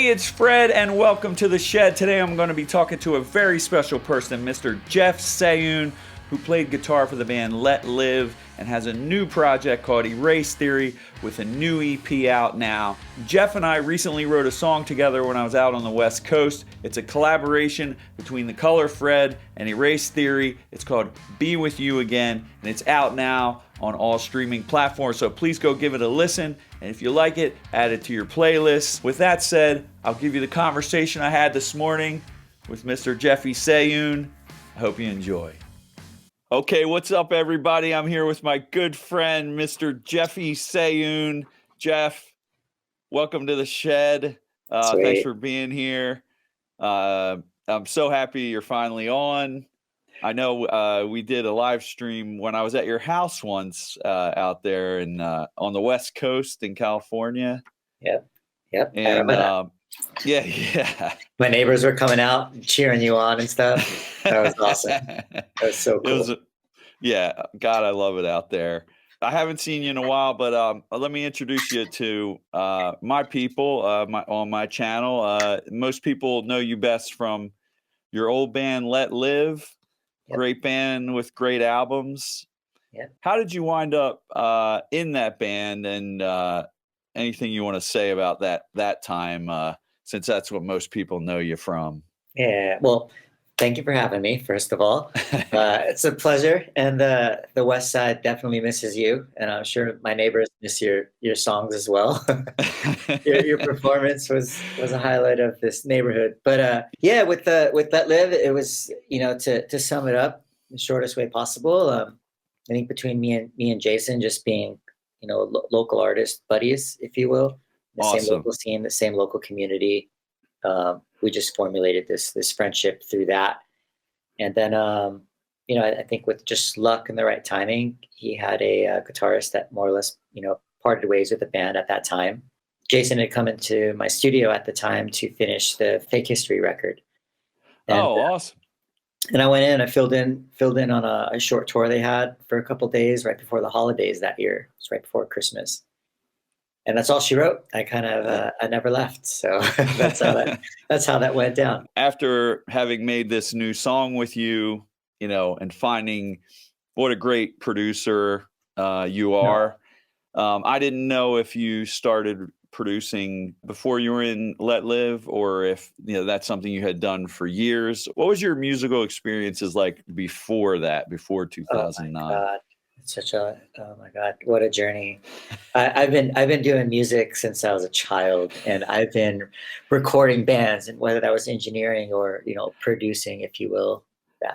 Hey, it's Fred, and welcome to The Shed. Today I'm going to be talking to a very special person, Mr. Jeff Sahyoun, who played guitar for the band Let Live and has a new project called Erase Theory with a new EP out now. Jeff and I recently wrote a song together when I was out on the West Coast. It's a collaboration between The Color Fred and Erase Theory. It's called Be With You Again, and it's out now on all streaming platforms, so please go give it a listen, and if you like it, add it to your playlist. With that said, I'll give you the conversation I had this morning with Mr. Jeffy Sahyoun. I hope you enjoy. Okay, what's up, everybody? I'm here with my good friend, Mr. Jeffy Sahyoun. Jeff, welcome to The Shed. Thanks for being here. I'm so happy you're finally on. I know we did a live stream when I was at your house once out there in on the West Coast in California. Yep. And, I remember that. Yeah. My neighbors were coming out and cheering you on and stuff. That was awesome. That was so cool. God, I love it out there. I haven't seen you in a while, but let me introduce you to my people on my channel. Most people know you best from your old band, Let Live. Yep. Great band with great albums. Yeah. How did you wind up in that band, and anything you want to say about that time, since that's what most people know you from? Yeah. Well, thank you for having me, first of all. It's a pleasure. And the West Side definitely misses you. And I'm sure my neighbors miss your songs as well. your performance was a highlight of this neighborhood. But yeah, with Let Live, it was, to sum it up the shortest way possible. I think between me and Jason, just being, local artist buddies, if you will, the Awesome. same local scene, the same local community. We just formulated this friendship through that. And then, I think with just luck and the right timing, he had a guitarist that more or less, parted ways with the band at that time. Jason had come into my studio at the time to finish the Fake History record. And, awesome. And I went in, I filled in on a short tour they had for a couple of days right before the holidays that year. It was right before Christmas. And that's all she wrote. I kind of I never left. So that's how that went down. After having made this new song with you, and finding what a great producer you are. I didn't know if you started producing before you were in Let Live, or if that's something you had done for years. What was your musical experiences like before 2009? Oh my God. Oh my God, what a journey. I've been doing music since I was a child, and I've been recording bands, and whether that was engineering or producing, if you will,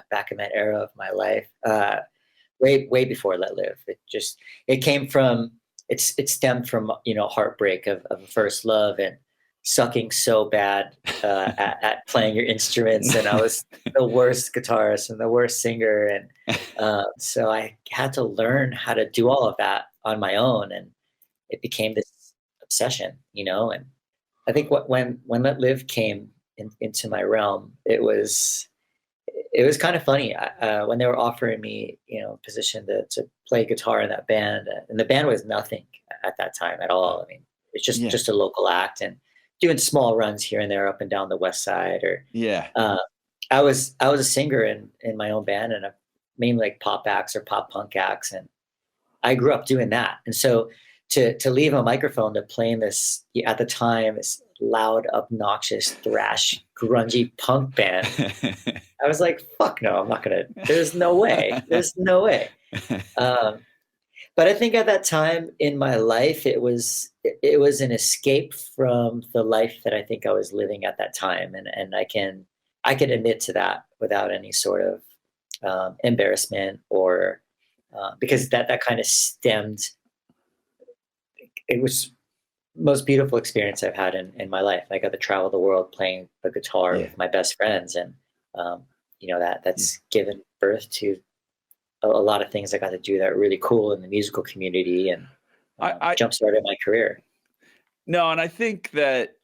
back in that era of my life, way before Let Live. It stemmed from heartbreak of first love and sucking so bad at playing your instruments, and I was the worst guitarist and the worst singer, and so I had to learn how to do all of that on my own, and it became this obsession, and I think when Let Live came into my realm, it was kind of funny when they were offering me position to play guitar in that band, and the band was nothing at that time at all. I mean, it's just a local act and doing small runs here and there up and down the West Side. I was a singer in my own band, and mainly like pop acts or pop punk acts, and I grew up doing that. And so to leave a microphone to play in this, at the time, this loud, obnoxious, thrash, grungy punk band, I was like, fuck no, I'm not gonna. There's no way. But I think at that time in my life, it was an escape from the life that I think I was living at that time, and I can admit to that without any sort of embarrassment, or because that kind of stemmed. It was most beautiful experience I've had in my life. I got to travel the world playing the guitar with my best friends, and that's given birth to a lot of things I got to do that are really cool in the musical community, and I jump-started my career. No, and I think that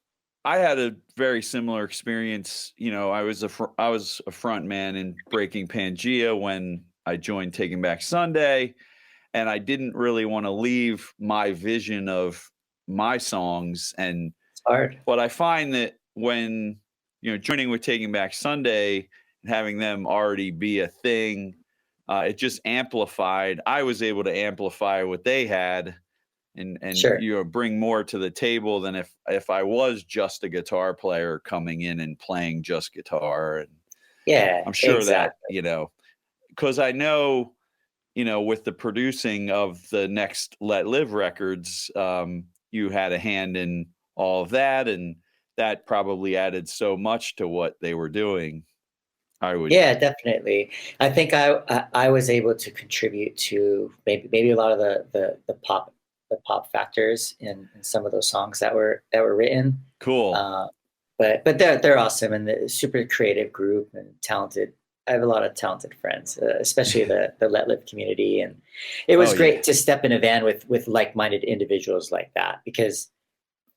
I had a very similar experience. I was a front man in Breaking Pangea when I joined Taking Back Sunday, and I didn't really want to leave my vision of my songs and hard. but I find that when, joining with Taking Back Sunday and having them already be a thing, it just amplified. I was able to amplify what they had, and Sure. bring more to the table than if I was just a guitar player coming in and playing just guitar. And Yeah, I'm sure that, exactly. because I know, with the producing of the next Let Live records, you had a hand in all of that, and that probably added so much to what they were doing. I would, Yeah, definitely. I think I was able to contribute to maybe a lot of the pop factors in some of those songs that were written. cool. Uh, but they're awesome, and the super creative group and talented. I have a lot of talented friends, especially the Let Live community, and it Oh was yeah. great to step in a van with like minded individuals like that, because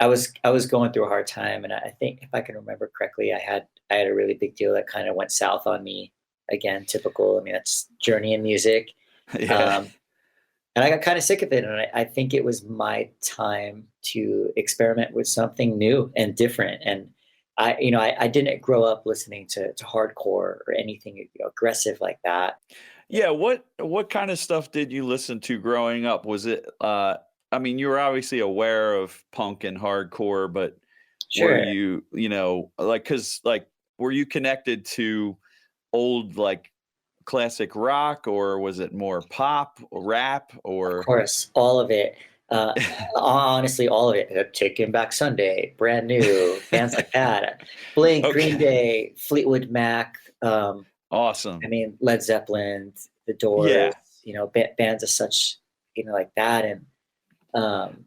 I was going through a hard time, and I think if I can remember correctly, I had a really big deal that kind of went south on me. Again, typical. I mean, that's journey in music, Yeah. um, and I got kind of sick of it, and I think it was my time to experiment with something new and different. And I didn't grow up listening to hardcore or anything aggressive like that. Yeah, what kind of stuff did you listen to growing up? Was it I mean, you were obviously aware of punk and hardcore, but were Sure, you, like, cuz like, were you connected to old, like, classic rock, or was it more pop or rap of or course, all of it. Honestly, all of it. Taking Back Sunday, Brand New, bands like that. Blink, Green Okay. Day, Fleetwood Mac. I Awesome. mean, Led Zeppelin, The Doors. Yeah. Bands of such, like that. And um,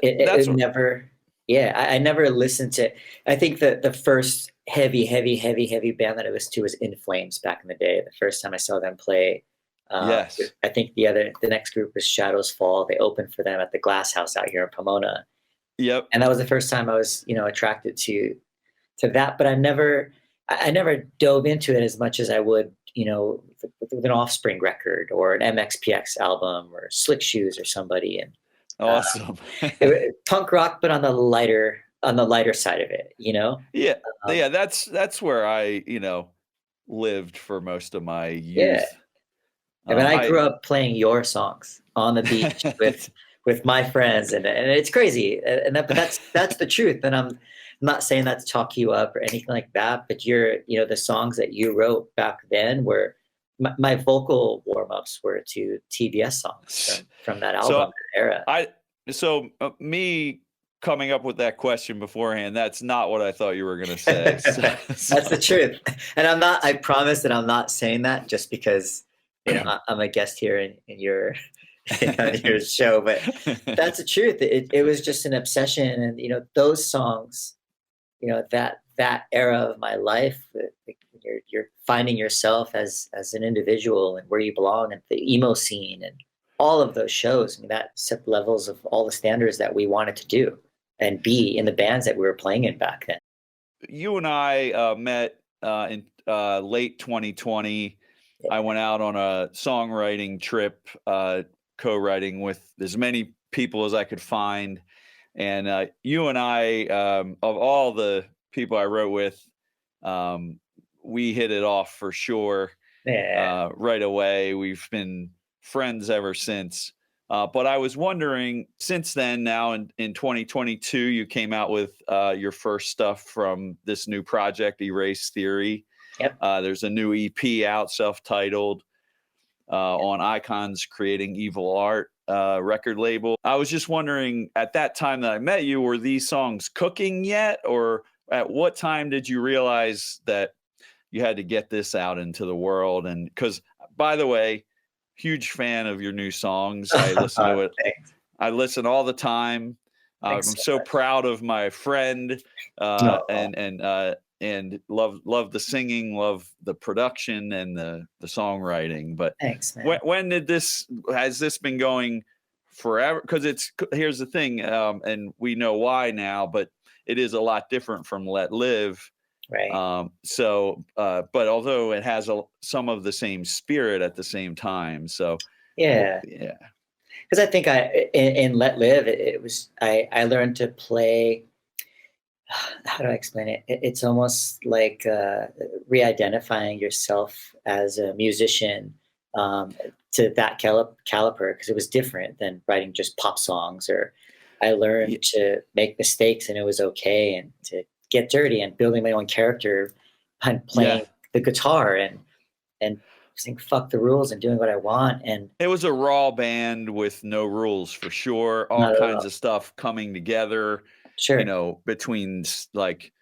it That's what never. Yeah, I never listened to. I think the first heavy band that I listened to was In Flames back in the day. The first time I saw them play. yes. I think the next group was Shadows Fall. They opened for them at the Glass House out here in Pomona, Yep. and that was the first time I was attracted to that. But I never dove into it as much as I would with an Offspring record or an MXPX album or Slick Shoes or somebody. And uh, Awesome. punk rock, but on the lighter side of it. Yeah. Um, Yeah, that's where I, lived for most of my yeah. youth. I mean, I I grew up playing your songs on the beach with my friends, and it's crazy, but that's the truth. And I'm not saying that to talk you up or anything like that, but the songs that you wrote back then were my vocal warm ups were to TBS songs from that so album era. I me coming up with that question beforehand, that's not what I thought you were gonna say. That's the truth, and I promise that I'm not saying that just because I'm a guest here in your on your show, but that's the truth. It was just an obsession, and those songs, that era of my life, you're finding yourself as an individual and where you belong, and the emo scene and all of those shows. I mean, that set levels of all the standards that we wanted to do and be in the bands that we were playing in back then. You and I met in late 2020. I went out on a songwriting trip, co-writing with as many people as I could find. And you and I, of all the people I wrote with, um, we hit it off for sure Yeah. right away. We've been friends ever since. But I was wondering, since then, now in 2022, you came out with your first stuff from this new project, Erase Theory. Yep. There's a new EP out, self-titled, on Icons Creating Evil Art record label. I was just wondering, at that time that I met you, were these songs cooking yet? Or at what time did you realize that you had to get this out into the world? And because, by the way, huge fan of your new songs. I listen to it. Thanks. I listen all the time. Thanks I'm so so much. proud of my friend, No. and love the singing, love the production and the songwriting. But Thanks, man. when did this? Has this been going forever? Because here's the thing, and we know why now, but it is a lot different from Let Live. Right. But although it has some of the same spirit at the same time, so Yeah. yeah, Because I think in Let Live, it was I learned to play how do I explain it? It's almost like re-identifying yourself as a musician, um, to that caliber, because it was different than writing just pop songs. Or I Yeah, learned to make mistakes and it was okay, and to get dirty and building my own character and yeah. playing the guitar and saying fuck the rules and doing what I want. And It was a raw band with no rules for sure. All not at kinds all. of stuff coming together, Sure, between like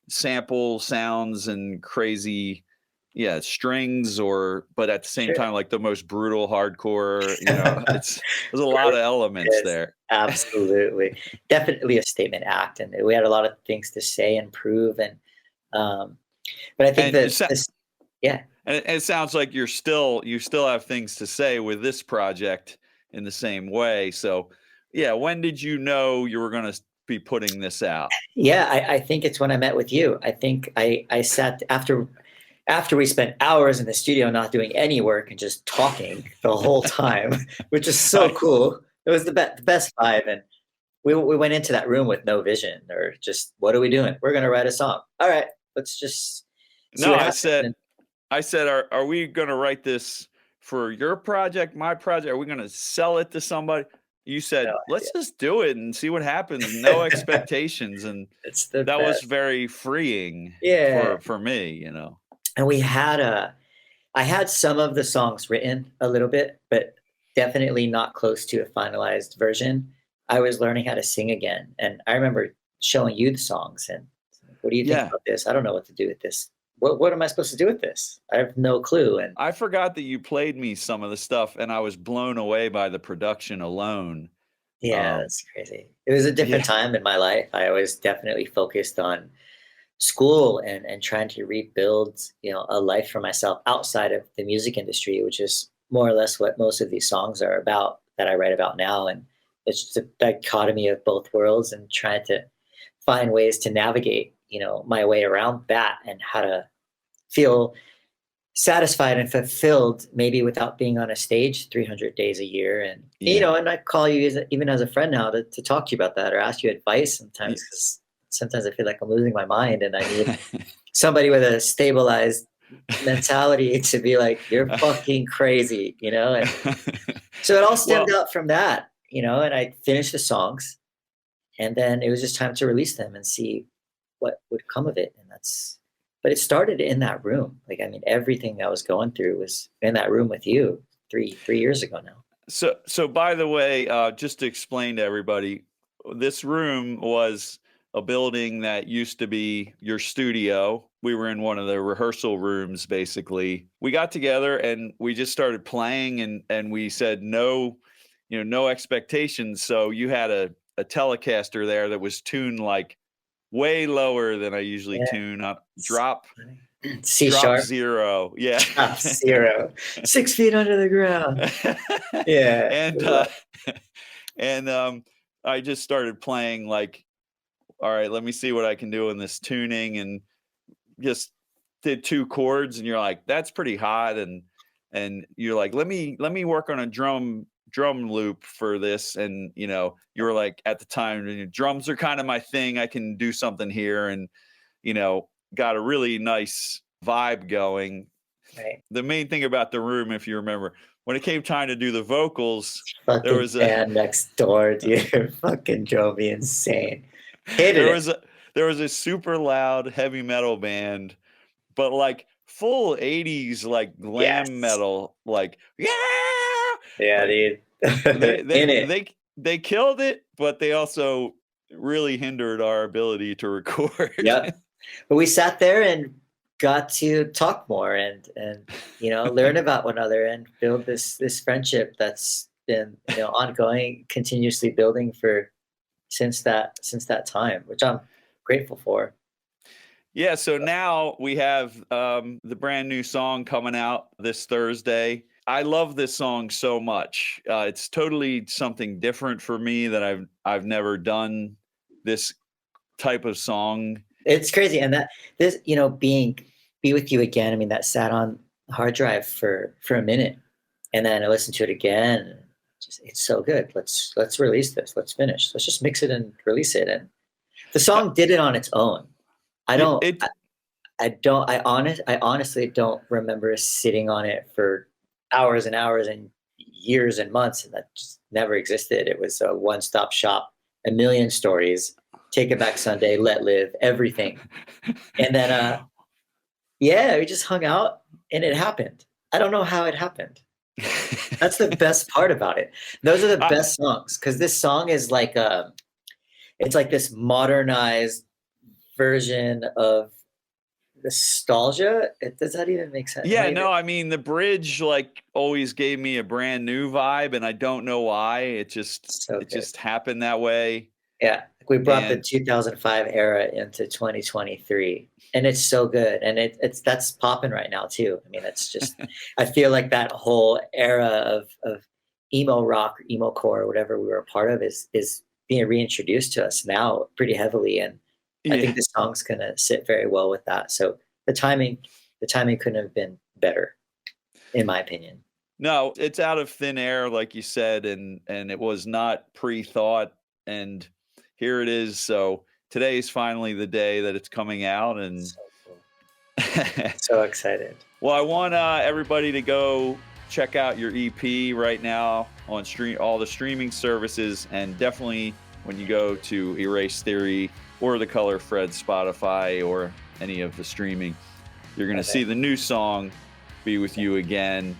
sample sounds and crazy, yeah, strings, or but at the same sure. time, like the most brutal hardcore. There's a lot of elements Yes, there. absolutely. Definitely a statement act, and we had a lot of things to say and prove, and, um, but I think And that this yeah. it sounds like you still have things to say with this project in the same way. So, yeah, when did you know you were going to be putting this out? Yeah, I think it's when I met with you. I think I sat after we spent hours in the studio not doing any work and just talking the whole time, which is so I cool. It was the best vibe, and we went into that room with no vision or just, "What are we doing? We're gonna write a song. Alright, let's just see no, what happens." And I said, are we going to write this for your project, my project? Are we going to sell it to somebody? You no said, let's idea. just do it and see what happens. No expectations. And It's the that was best. very freeing Yeah, for me. and I had some of the songs written a little bit, but definitely not close to a finalized version. I was learning how to sing again, and I remember showing you the songs and, "What do you think Yeah. about this? I don't know what to do with this. What am I supposed to do with this? I have no clue." And I forgot that you played me some of the stuff and I was blown away by the production alone. yeah, Um, that's crazy. It was a different yeah. time in my life. I was definitely focused on school and trying to rebuild, a life for myself outside of the music industry, which is more or less what most of these songs are about that I write about now. And it's just a dichotomy of both worlds and trying to find ways to navigate, my way around that, and how to feel satisfied and fulfilled, maybe without being on a stage 300 days a year. And, Yeah. and I call you even as a friend now to talk to you about that or ask you advice sometimes, Ye because sometimes I feel like I'm losing my mind and I need somebody with a stabilized mentality to be like, "You're fucking crazy," and so it all stemmed Well, out from that, and I finished the songs, and then it was just time to release them and see what would come of it. And but it started in that room. Like, I mean, everything I was going through was in that room with you 3 years ago now. so by the way, just to explain to everybody, this room was a building that used to be your studio. We were in one of the rehearsal rooms, basically. We got together and we just started playing, and we said no, no expectations. So you had a Telecaster there that was tuned like way lower than I usually Yeah. tune up. It's funny. C Drop sharp, zero. Yeah. drop 0, 6 feet under the ground. Yeah. and and I just started playing like, all right, let me see what I can do in this tuning, and just did two chords, and you're like, that's pretty hot, and you're like, let me work on a drum loop for this, and you were like, at the time, drums are kind of my thing. I can do something here, and got a really nice vibe going. Right. The main thing about the room, if you remember, when it came time to do the vocals, there Fucking was a band next door, dude. Fucking drove me insane. Hated there it. was a there was a super loud heavy metal band, but like full 80s like glam Yes. metal, like, yeah, Yeah, like dude. they In they it. they they killed it, but they also really hindered our ability to record. Yep. But we sat there and got to talk more and learn about one another and build this friendship that's been, ongoing, continuously building for since that time, which I'm grateful for. Yeah, so now we have the brand new song coming out this Thursday. I love this song so much. It's totally something different for me, that I've never done this type of song. It's crazy, and that this, be with you again. I mean, that sat on the hard drive for a minute, and then I listened to it again. And it's so good. Let's release this. Let's finish. Let's just mix it and release it. And The song did it on its own. I It, don't. it I honestly don't remember sitting on it for hours and hours and years and months, and that just never existed. It was a one-stop shop, a million stories, Take It Back Sunday, Let Live, everything. And then, yeah, we just hung out, and it happened. I don't know how it happened. That's the best part about it. Those are the I, best songs because this song is like it's like this modernized version of nostalgia. Does that even make sense? Am I yeah, even no, I mean the bridge like always gave me a brand new vibe, and I don't know why. so It good? just happened that way. Yeah, like we brought the And 2005 era into 2023, and it's so good, and it's that's popping right now too. I mean, it's just I feel like that whole era of emo rock, emo core, whatever we were a part of, is being reintroduced to us now pretty heavily, and I yeah, think this song's gonna sit very well with that. So the timing, the timing couldn't have been better, in my opinion. no, it's out of thin air, like you said, and it was not pre-thought, and here it is. So today is finally the day that it's coming out, and So cool. So excited. well, I want everybody to go check out your EP right now on all the streaming services, and definitely when you go to Erase Theory or the Color Fred Spotify or any of the streaming, you're going to Okay. see the new song, Be With You Again.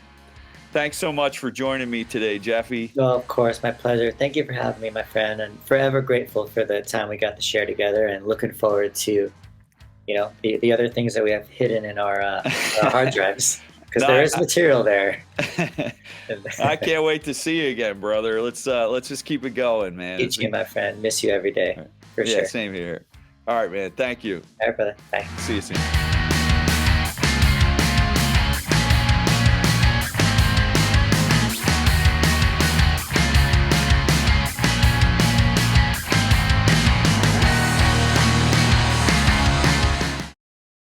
Thanks so much for joining me today, Jeffy. Well, of course, my pleasure. Thank you for having me, my friend, and forever grateful for the time we got to share together. And looking forward to, the other things that we have hidden in our hard drives because No, there is material there. I can't wait to see you again, brother. Let's just keep it going, man. You It's too, been, my friend. Miss you every day, for yeah, sure. same here. All right, man. Thank you. All right, brother. Bye. See you soon.